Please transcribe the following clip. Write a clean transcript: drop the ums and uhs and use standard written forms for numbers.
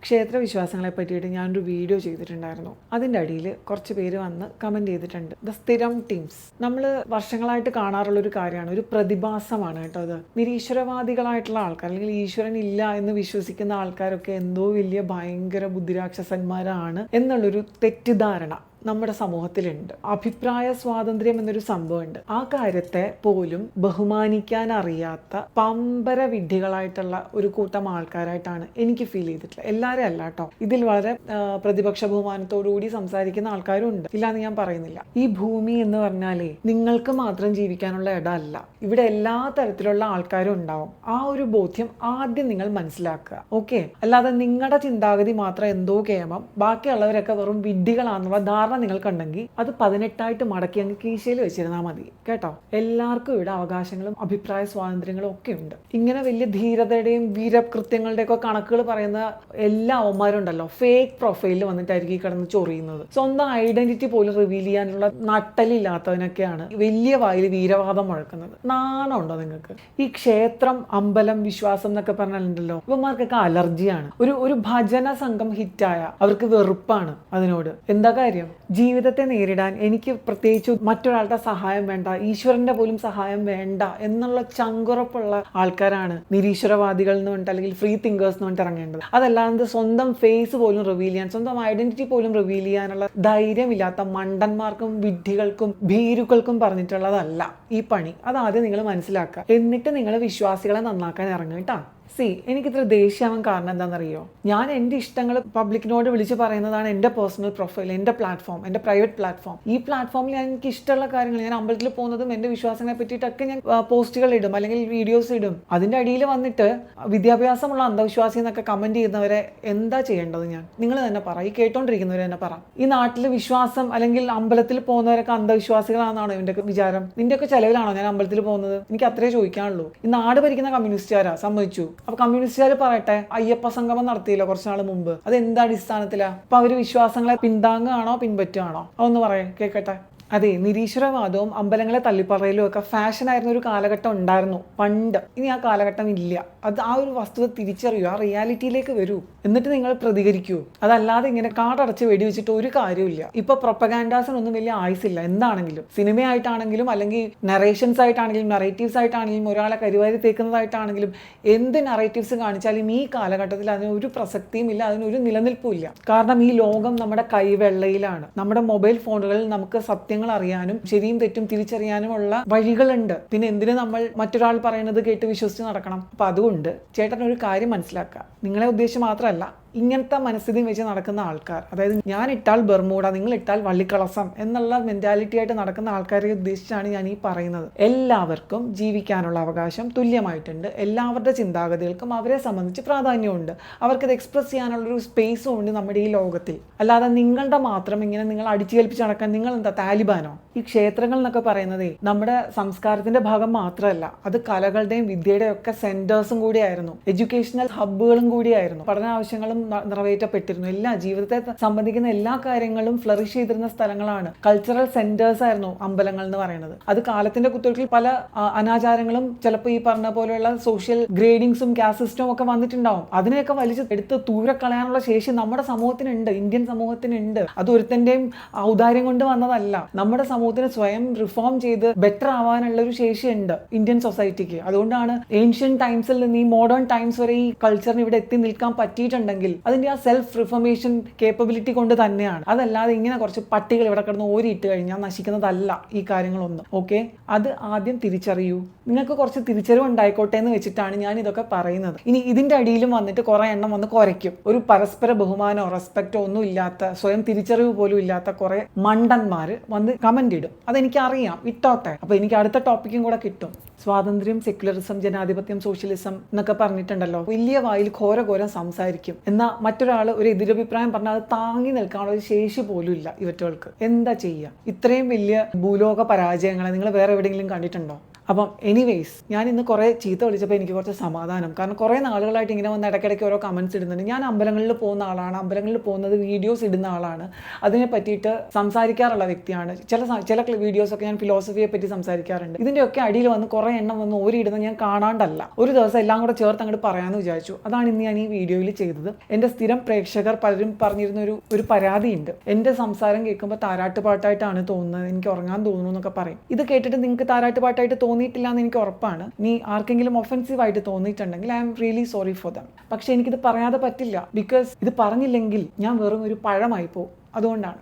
ക്ഷേത്ര വിശ്വാസങ്ങളെ പറ്റിയിട്ട് ഞാനൊരു വീഡിയോ ചെയ്തിട്ടുണ്ടായിരുന്നു. അതിൻ്റെ അടിയിൽ കുറച്ച് പേര് വന്ന് കമൻറ്റ് ചെയ്തിട്ടുണ്ട്. ദ സ്ഥിരം ടീംസ് നമ്മൾ വർഷങ്ങളായിട്ട് കാണാറുള്ളൊരു കാര്യമാണ്, ഒരു പ്രതിഭാസമാണ് കേട്ടോ അത്. നിരീശ്വരവാദികളായിട്ടുള്ള ആൾക്കാർ അല്ലെങ്കിൽ ഈശ്വരൻ ഇല്ല എന്ന് വിശ്വസിക്കുന്ന ആൾക്കാരൊക്കെ എന്തോ വലിയ ഭയങ്കര ബുദ്ധിരാക്ഷസന്മാരാണ് എന്നുള്ളൊരു തെറ്റിദ്ധാരണ നമ്മുടെ സമൂഹത്തിലുണ്ട്. അഭിപ്രായ സ്വാതന്ത്ര്യം എന്നൊരു സംഭവമുണ്ട്. ആ കാര്യത്തെ പോലും ബഹുമാനിക്കാൻ അറിയാത്ത പമ്പര വിഡ്ഢികളായിട്ടുള്ള ഒരു കൂട്ടം ആൾക്കാരായിട്ടാണ് എനിക്ക് ഫീൽ ചെയ്തിട്ടുള്ളത്. എല്ലാവരും അല്ല കേട്ടോ, ഇതിൽ വളരെ പ്രതിപക്ഷ ബഹുമാനത്തോടുകൂടി സംസാരിക്കുന്ന ആൾക്കാരും ഉണ്ട്, ഇല്ലാന്ന് ഞാൻ പറയുന്നില്ല. ഈ ഭൂമി എന്ന് പറഞ്ഞാലേ നിങ്ങൾക്ക് മാത്രം ജീവിക്കാനുള്ള ഇടമല്ല, ഇവിടെ എല്ലാ തരത്തിലുള്ള ആൾക്കാരും ഉണ്ടാവും. ആ ഒരു ബോധ്യം ആദ്യം നിങ്ങൾ മനസ്സിലാക്കുക, ഓക്കെ? അല്ലാതെ നിങ്ങളുടെ ചിന്താഗതി മാത്രം എന്തോ കേമം, ബാക്കിയുള്ളവരൊക്കെ വെറും വിഡ്ഢികളാണെന്നുള്ള ധാരണ നിങ്ങൾക്കുണ്ടെങ്കിൽ അത് 18 മടക്കി അങ്ങ് കീശയിൽ വെച്ചിരുന്നാൽ മതി കേട്ടോ. എല്ലാവർക്കും ഇവിടെ അവകാശങ്ങളും അഭിപ്രായ സ്വാതന്ത്ര്യങ്ങളും ഒക്കെ ഉണ്ട്. ഇങ്ങനെ വലിയ ധീരതയുടെയും വീരകൃത്യങ്ങളുടെയും ഒക്കെ കണക്കുകൾ പറയുന്ന എല്ലാ അവന്മാരുണ്ടല്ലോ, ഫേക്ക് പ്രൊഫൈലിൽ വന്നിട്ടായിരിക്കും ഈ കിടന്ന് ചൊറിയുന്നത്. സ്വന്തം ഐഡന്റിറ്റി പോലും റിവീൽ ചെയ്യാനുള്ള നട്ടലില്ലാത്തവനൊക്കെയാണ് വലിയ വായിൽ വീരവാദം മുഴക്കുന്നത്. നാണമുണ്ടോ നിങ്ങൾക്ക്? ഈ ക്ഷേത്രം, അമ്പലം, വിശ്വാസം എന്നൊക്കെ പറഞ്ഞാലുണ്ടല്ലോ, ഇവന്മാർക്കൊക്കെ അലർജിയാണ്. ഒരു ഭജന സംഘം ഹിറ്റായ അവർക്ക് വെറുപ്പാണ് അതിനോട്. എന്താ കാര്യം? ജീവിതത്തെ നേരിടാൻ എനിക്ക് പ്രത്യേകിച്ച് മറ്റൊരാളുടെ സഹായം വേണ്ട, ഈശ്വരന്റെ പോലും സഹായം വേണ്ട എന്നുള്ള ചങ്കുറപ്പുള്ള ആൾക്കാരാണ് നിരീശ്വരവാദികൾ എന്ന് പറഞ്ഞിട്ട് അല്ലെങ്കിൽ ഫ്രീ തിങ്കേഴ്സ് എന്ന് പറഞ്ഞിട്ട് ഇറങ്ങേണ്ടത്. അതല്ലാതെ സ്വന്തം ഫേസ് പോലും റിവീൽ ചെയ്യാൻ, സ്വന്തം ഐഡന്റിറ്റി പോലും റിവീൽ ചെയ്യാനുള്ള ധൈര്യമില്ലാത്ത മണ്ടന്മാർക്കും വിഡ്ഢികൾക്കും ഭീരുക്കൾക്കും പറഞ്ഞിട്ടുള്ളതല്ല ഈ പണി. അതാദ്യം നിങ്ങൾ മനസ്സിലാക്കുക. എന്നിട്ട് നിങ്ങൾ വിശ്വാസികളെ നന്നാക്കാൻ ഇറങ്ങുക കേട്ടോ. എനിക്കിത്ര ദേഷ്യമാവാൻ കാരണം എന്താണെന്നറിയോ? ഞാൻ എൻ്റെ ഇഷ്ടങ്ങൾ പബ്ലിക്കിനോട് വിളിച്ച് പറയുന്നതാണ് എൻ്റെ പേഴ്സണൽ പ്രൊഫൈൽ, എൻ്റെ പ്ലാറ്റ്ഫോം, എൻ്റെ പ്രൈവറ്റ് പ്ലാറ്റ്ഫോം. ഈ പ്ലാറ്റ്ഫോമിൽ ഞാൻ എനിക്ക് ഇഷ്ടമുള്ള കാര്യങ്ങൾ, ഞാൻ അമ്പലത്തിൽ പോകുന്നതും എൻ്റെ വിശ്വാസങ്ങളെ പറ്റിയിട്ടൊക്കെ ഞാൻ പോസ്റ്റുകൾ ഇടും അല്ലെങ്കിൽ വീഡിയോസ് ഇടും. അതിൻ്റെ അടിയിൽ വന്നിട്ട് വിദ്യാഭ്യാസമുള്ള അന്ധവിശ്വാസി എന്നൊക്കെ കമൻറ്റ് ചെയ്യുന്നവരെ എന്താ ചെയ്യേണ്ടത്? നിങ്ങൾ തന്നെ പറ, ഈ കേട്ടോണ്ടിരിക്കുന്നവർ തന്നെ പറ. ഈ നാട്ടിൽ വിശ്വാസം അല്ലെങ്കിൽ അമ്പലത്തിൽ പോകുന്നവരൊക്കെ അന്ധവിശ്വാസികളാണെന്നാണോ ഇവൻ്റെ വിചാരം? നിൻ്റെയൊക്കെ ചെലവിലാണോ ഞാൻ അമ്പലത്തിൽ പോകുന്നത്? എനിക്ക് അത്രേ ചോദിക്കാനുള്ളൂ. ഈ നാട് ഭരിക്കുന്ന കമ്മ്യൂണിസ്റ്റുകാരാ, സമ്മതിച്ചു. അപ്പൊ കമ്മ്യൂണിസ്റ്റുകാർ പറയട്ടെ, അയ്യപ്പ സംഗമം നടത്തിയില്ലോ കുറച്ചു നാൾ മുമ്പ്, അത് എന്താ അടിസ്ഥാനത്തിലാ? അപ്പൊ അവര് വിശ്വാസങ്ങളെ പിന്താങ്ങുകയാണോ പിൻപറ്റുകയാണോ? അതൊന്ന് പറയേ, കേൾക്കട്ടെ. അതെ, നിരീശ്വരവാദവും അമ്പലങ്ങളെ തള്ളിപ്പറയലും ഒക്കെ ഫാഷനായിരുന്ന ഒരു കാലഘട്ടം ഉണ്ടായിരുന്നു പണ്ട്. ഇനി ആ കാലഘട്ടം ഇല്ല. അത് ആ ഒരു വസ്തുത തിരിച്ചറിയൂ, ആ റിയാലിറ്റിയിലേക്ക് വരൂ, എന്നിട്ട് നിങ്ങൾ പ്രതികരിക്കൂ. അതല്ലാതെ ഇങ്ങനെ കാടടച്ച് വെടിവെച്ചിട്ട് ഒരു കാര്യമില്ല. ഇപ്പൊ പ്രൊപ്പഗാൻഡാസിനൊന്നും വലിയ ആയുസില്ല. എന്താണെങ്കിലും, സിനിമയായിട്ടാണെങ്കിലും അല്ലെങ്കിൽ നറേഷൻസ് ആയിട്ടാണെങ്കിലും നറേറ്റീവ്സ് ആയിട്ടാണെങ്കിലും ഒരാളെ കരുവാരി തേക്കുന്നതായിട്ടാണെങ്കിലും എന്ത് നറേറ്റീവ്സ് കാണിച്ചാലും ഈ കാലഘട്ടത്തിൽ അതിനൊരു പ്രസക്തിയും ഇല്ല, അതിനൊരു നിലനിൽപ്പും ഇല്ല. കാരണം ഈ ലോകം നമ്മുടെ കൈവെള്ളയിലാണ്. നമ്മുടെ മൊബൈൽ ഫോണുകളിൽ നമുക്ക് സത്യങ്ങൾ അറിയാനും ശരിയും തെറ്റും തിരിച്ചറിയാനുമുള്ള വഴികളുണ്ട്. പിന്നെ എന്തിനു നമ്മൾ മറ്റൊരാൾ പറയുന്നത് കേട്ട് വിശ്വസിച്ച് നടക്കണം? അപ്പൊ അതുകൊണ്ട് ചേട്ടൻ ഒരു കാര്യം മനസ്സിലാക്കുക. നിങ്ങളെ ഉദ്ദേശിച്ച് മാത്രമല്ല, ഇങ്ങനത്തെ മനസ്ഥിതി വെച്ച് നടക്കുന്ന ആൾക്കാർ, അതായത് ഞാൻ ഇട്ടാൽ ബർമൂഡ, നിങ്ങൾ ഇട്ടാൽ വള്ളിക്കളസം എന്നുള്ള മെന്റാലിറ്റി ആയിട്ട് നടക്കുന്ന ആൾക്കാരെ ഉദ്ദേശിച്ചാണ് ഞാൻ ഈ പറയുന്നത്. എല്ലാവർക്കും ജീവിക്കാനുള്ള അവകാശം തുല്യമായിട്ടുണ്ട്. എല്ലാവരുടെ ചിന്താഗതികൾക്കും അവരെ സംബന്ധിച്ച് പ്രാധാന്യമുണ്ട്. അവർക്കത് എക്സ്പ്രസ് ചെയ്യാനുള്ളൊരു സ്പേസും ഉണ്ട് നമ്മുടെ ഈ ലോകത്തിൽ. അല്ലാതെ നിങ്ങളുടെ മാത്രം ഇങ്ങനെ നിങ്ങൾ അടിച്ചേൽപ്പിച്ച് നടക്കാൻ നിങ്ങൾ എന്താ താലിബാനോ? ഈ ക്ഷേത്രങ്ങൾ എന്നൊക്കെ പറയുന്നതേ നമ്മുടെ സംസ്കാരത്തിന്റെ ഭാഗം മാത്രമല്ല, അത് കലകളുടെയും വിദ്യയുടെയും ഒക്കെ സെന്റേഴ്സും കൂടിയായിരുന്നു, എഡ്യൂക്കേഷണൽ ഹബ്ബുകളും കൂടിയായിരുന്നു. പഠനാവശ്യങ്ങളും നിറവേറ്റപ്പെട്ടിരുന്നു. എല്ലാ ജീവിതത്തെ സംബന്ധിക്കുന്ന എല്ലാ കാര്യങ്ങളും ഫ്ലറിഷ് ചെയ്തിരുന്ന സ്ഥലങ്ങളാണ്. കൾച്ചറൽ സെന്റേഴ്സ് ആയിരുന്നു അമ്പലങ്ങൾ എന്ന് പറയുന്നത്. അത് കാലത്തിന്റെ കുത്തൊഴുക്കിൽ പല അനാചാരങ്ങളും ചിലപ്പോൾ ഈ പറഞ്ഞ പോലെയുള്ള സോഷ്യൽ ഗ്രേഡിങ്സും കാസ്റ്റ് സിസ്റ്റവും ഒക്കെ വന്നിട്ടുണ്ടാവും. അതിനെയൊക്കെ വലിച്ച് എടുത്ത് ദൂരക്കളയാനുള്ള ശേഷി നമ്മുടെ സമൂഹത്തിനുണ്ട്, ഇന്ത്യൻ സമൂഹത്തിനുണ്ട്. അത് ഒരുത്തന്റെയും ഔദാര്യം കൊണ്ട് വന്നതല്ല. നമ്മുടെ സമൂഹത്തിന് സ്വയം റിഫോം ചെയ്ത് ബെറ്റർ ആവാനുള്ള ഒരു ശേഷിയുണ്ട് ഇന്ത്യൻ സൊസൈറ്റിക്ക്. അതുകൊണ്ടാണ് ഏൻഷ്യൻ ടൈംസിൽ നിന്ന് ഈ മോഡേൺ ടൈംസ് വരെ ഈ കൾച്ചറിന് ഇവിടെ എത്തി നിൽക്കാൻ പറ്റിയിട്ടുണ്ടെങ്കിൽ അതിന്റെ ആ സെൽഫ് റിഫർമേഷൻ കേപ്പബിലിറ്റി കൊണ്ട് തന്നെയാണ്. അതല്ലാതെ ഇങ്ങനെ കുറച്ച് പട്ടികൾ ഇവിടെ കിടന്ന് ഓരിയിട്ട് കഴിഞ്ഞാൽ നശിക്കുന്നതല്ല ഈ കാര്യങ്ങളൊന്നും. ഓക്കെ, അത് ആദ്യം തിരിച്ചറിയൂ. നിങ്ങൾക്ക് കുറച്ച് തിരിച്ചറിവ് ഉണ്ടായിക്കോട്ടെ എന്ന് വെച്ചിട്ടാണ് ഞാൻ ഇതൊക്കെ പറയുന്നത്. ഇനി ഇതിന്റെ അടിയിലും വന്നിട്ട് കുറെ എണ്ണം വന്ന് കുറയ്ക്കും. ഒരു പരസ്പര ബഹുമാനോ റെസ്പെക്റ്റോ ഒന്നും ഇല്ലാത്ത, സ്വയം തിരിച്ചറിവ് പോലും ഇല്ലാത്ത കുറെ മണ്ടന്മാര് വന്ന് കമന്റ് ഇടും. അതെനിക്കറിയാം, ഇട്ടോട്ടെ. അപ്പൊ എനിക്ക് അടുത്ത ടോപ്പിക്കും കൂടെ കിട്ടും. സ്വാതന്ത്ര്യം, സെക്യുലറിസം, ജനാധിപത്യം, സോഷ്യലിസം എന്നൊക്കെ പറഞ്ഞിട്ടുണ്ടല്ലോ, വലിയ വായിൽ ഘോരഘോരം സംസാരിക്കും. എന്നാൽ മറ്റൊരാൾ ഒരു എതിരഭിപ്രായം പറഞ്ഞാൽ അത് താങ്ങി നിൽക്കാനുള്ള ഒരു ശേഷി പോലും ഇല്ല ഇവറ്റകൾക്ക്. എന്താ ചെയ്യുക? ഇത്രയും വലിയ ഭൂലോക പരാജയങ്ങളെ നിങ്ങൾ വേറെ എവിടെയെങ്കിലും കണ്ടിട്ടുണ്ടോ? അപ്പം എനിവേയ്സ് ഞാൻ ഇന്ന് കുറേ ചീത്ത വിളിച്ചപ്പോൾ എനിക്ക് കുറച്ച് സമാധാനം. കാരണം കുറേ നാളുകളായിട്ട് ഇങ്ങനെ വന്ന് ഇടയ്ക്കിടയ്ക്ക് ഓരോ കമൻറ്റ്സ് ഇടുന്നുണ്ട്. ഞാൻ അമ്പലങ്ങളിൽ പോകുന്ന ആളാണ്, അമ്പലങ്ങളിൽ പോകുന്നത് വീഡിയോസ് ഇടുന്ന ആളാണ്, അതിനെ പറ്റിയിട്ട് സംസാരിക്കാറുള്ള വ്യക്തിയാണ്. ചില വീഡിയോസൊക്കെ ഞാൻ ഫിലോസഫിയെ പറ്റി സംസാരിക്കാറുണ്ട്. ഇതിൻ്റെയൊക്കെ അടിയിൽ വന്ന് കുറേ എണ്ണം വന്ന് ഓരിയിടുന്ന ഞാൻ കാണാണ്ടല്ല. ഒരു ദിവസം എല്ലാം കൂടെ ചേർത്ത് അങ്ങോട്ട് പറയാമെന്ന് വിചാരിച്ചു. അതാണ് ഇന്ന് ഞാൻ ഈ വീഡിയോയിൽ ചെയ്തത്. എൻ്റെ സ്ഥിരം പ്രേക്ഷകർ പലരും പറഞ്ഞിരുന്ന ഒരു പരാതിയുണ്ട്. എൻ്റെ സംസാരം കേൾക്കുമ്പോൾ താരാട്ടുപാട്ടായിട്ടാണ് തോന്നുന്നത്, എനിക്ക് ഉറങ്ങാൻ തോന്നുന്നു എന്നൊക്കെ പറയും. ഇത് കേട്ടിട്ട് നിങ്ങൾക്ക് താരാട്ടുപാട്ടായിട്ട് തോന്നിയിട്ടില്ല എന്ന് എനിക്ക് ഉറപ്പാണ്. നീ ആർക്കെങ്കിലും ഒഫൻസീവ് ആയിട്ട് തോന്നിയിട്ടുണ്ടെങ്കിൽ I am really sorry for them. പക്ഷെ എനിക്കിത് പറയാതെ പറ്റില്ല. ബിക്കോസ് ഇത് പറഞ്ഞില്ലെങ്കിൽ ഞാൻ വെറും ഒരു പഴമായി പോകും. അതുകൊണ്ടാണ്.